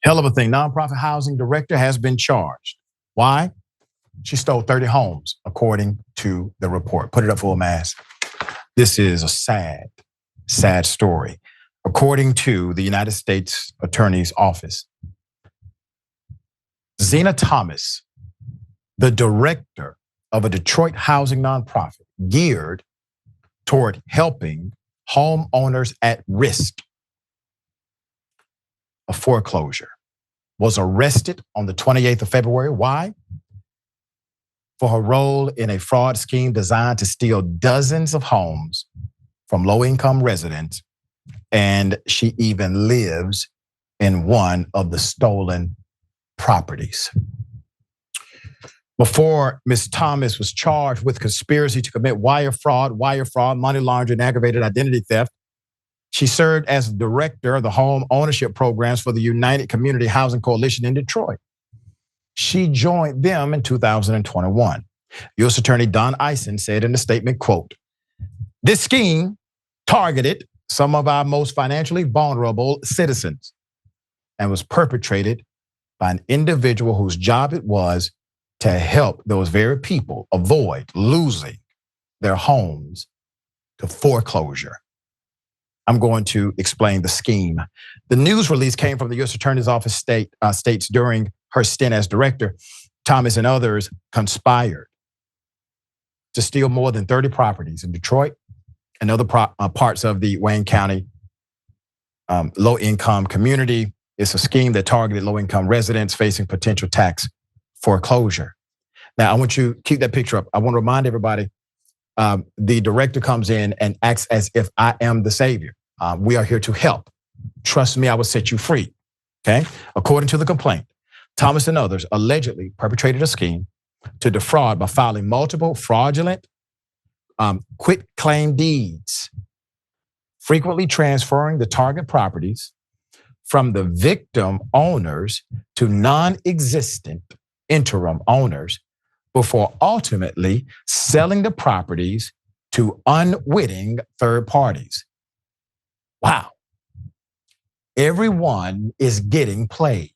Hell of a thing. Nonprofit housing director has been charged. Why? She stole 30 homes, according to the report. Put it up full mass. This is a sad, sad story. According to the United States Attorney's Office, Zena Thomas, the director of a Detroit housing nonprofit geared toward helping homeowners at risk of foreclosure, was arrested on the 28th of February. Why? For her role in a fraud scheme designed to steal dozens of homes from low-income residents, and she even lives in one of the stolen properties. Before Ms. Thomas was charged with conspiracy to commit wire fraud, money laundering, and aggravated identity theft, she served as director of the home ownership programs for the United Community Housing Coalition in Detroit. She joined them in 2021. U.S. Attorney Don Eisen said in a statement, quote, "This scheme targeted some of our most financially vulnerable citizens and was perpetrated by an individual whose job it was to help those very people avoid losing their homes to foreclosure." I'm going to explain the scheme. The news release came from the U.S. Attorney's Office states during her stint as director, Thomas and others conspired to steal more than 30 properties in Detroit and other parts of the Wayne County low-income community. It's a scheme that targeted low-income residents facing potential tax foreclosure. Now, I want you to keep that picture up. I want to remind everybody, the director comes in and acts as if I am the savior. We are here to help. Trust me, I will set you free, okay? According to the complaint, Thomas and others allegedly perpetrated a scheme to defraud by filing multiple fraudulent quitclaim deeds, frequently transferring the target properties from the victim owners to non-existent interim owners before ultimately selling the properties to unwitting third parties. Wow. Everyone is getting played,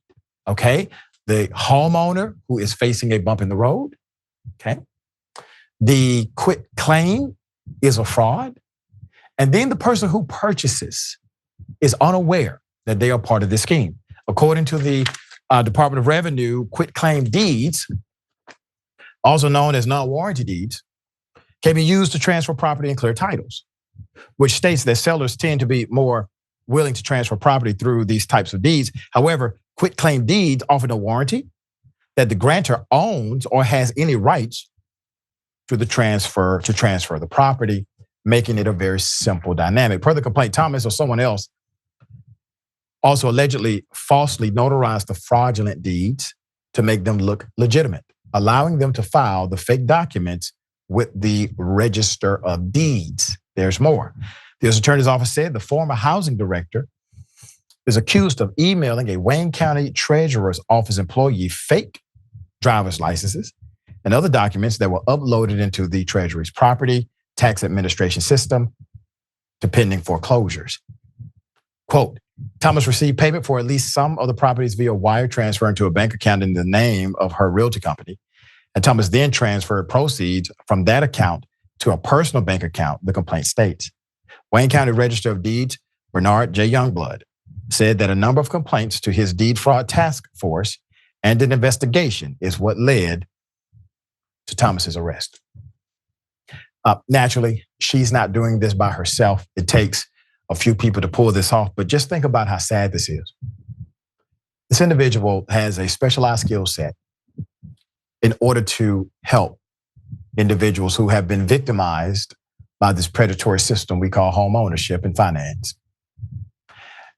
okay? The homeowner who is facing a bump in the road, okay? The quit claim is a fraud. And then the person who purchases is unaware that they are part of this scheme. According to the Department of Revenue, quit claim deeds, also known as non-warranty deeds, can be used to transfer property and clear titles, which states that sellers tend to be more willing to transfer property through these types of deeds. However, quitclaim deeds offer no warranty that the grantor owns or has any rights to transfer the property, making it a very simple dynamic. Per the complaint, Thomas or someone else also allegedly falsely notarized the fraudulent deeds to make them look legitimate, allowing them to file the fake documents with the Register of Deeds. There's more. The U.S. Attorney's Office said the former housing director is accused of emailing a Wayne County Treasurer's Office employee fake driver's licenses and other documents that were uploaded into the Treasury's property tax administration system to pending foreclosures. Quote, Thomas received payment for at least some of the properties via wire transfer into a bank account in the name of her realty company. And Thomas then transferred proceeds from that account to a personal bank account, the complaint states. Wayne County Register of Deeds, Bernard J. Youngblood, said that a number of complaints to his deed fraud task force and an investigation is what led to Thomas's arrest. Naturally, she's not doing this by herself. It takes a few people to pull this off, but just think about how sad this is. This individual has a specialized skill set in order to help individuals who have been victimized by this predatory system we call home ownership and finance.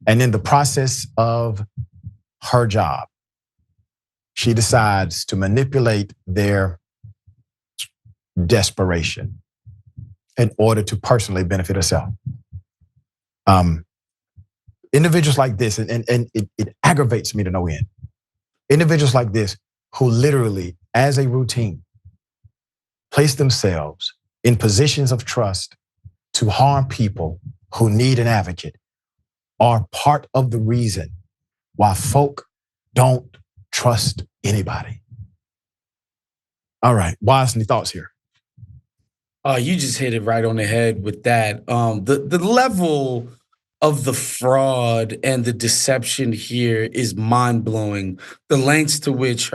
And in the process of her job, she decides to manipulate their desperation in order to personally benefit herself. Individuals like this, and it aggravates me to no end. Individuals like this who literally, as a routine, place themselves in positions of trust to harm people who need an advocate are part of the reason why folk Don't trust anybody. All right, Wise, any thoughts here? You just hit it right on the head with that. The level of the fraud and the deception here is mind blowing. The lengths to which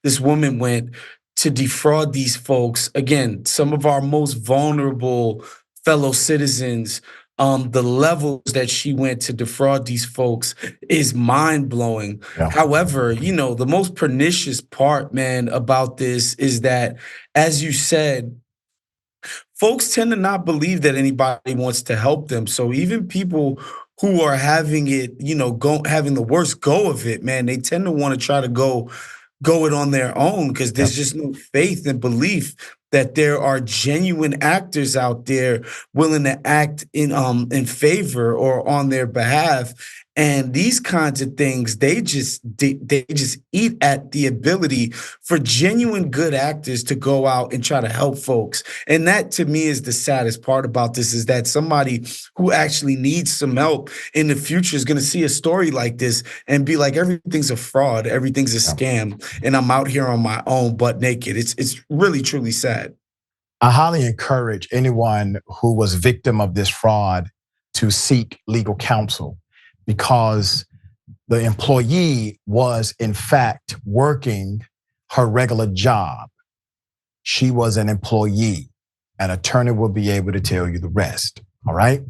this woman went to defraud these folks. Again, some of our most vulnerable fellow citizens. The levels that she went to defraud these folks is mind blowing. Yeah. However, the most pernicious part, man, about this is that, as you said, folks tend to not believe that anybody wants to help them. So even people who are having it, having the worst go of it, man, they tend to want to try to go it on their own because Yep. there's just no faith and belief that there are genuine actors out there willing to act in favor or on their behalf. And these kinds of things, they just eat at the ability for genuine good actors to go out and try to help folks. And that to me is the saddest part about this, is that somebody who actually needs some help in the future is going to see a story like this and be like, everything's a fraud, everything's a Yeah. scam, and I'm out here on my own butt naked. It's really truly sad. I highly encourage anyone who was victim of this fraud to seek legal counsel, because the employee was in fact working her regular job. She was an employee. An attorney will be able to tell you the rest. All right.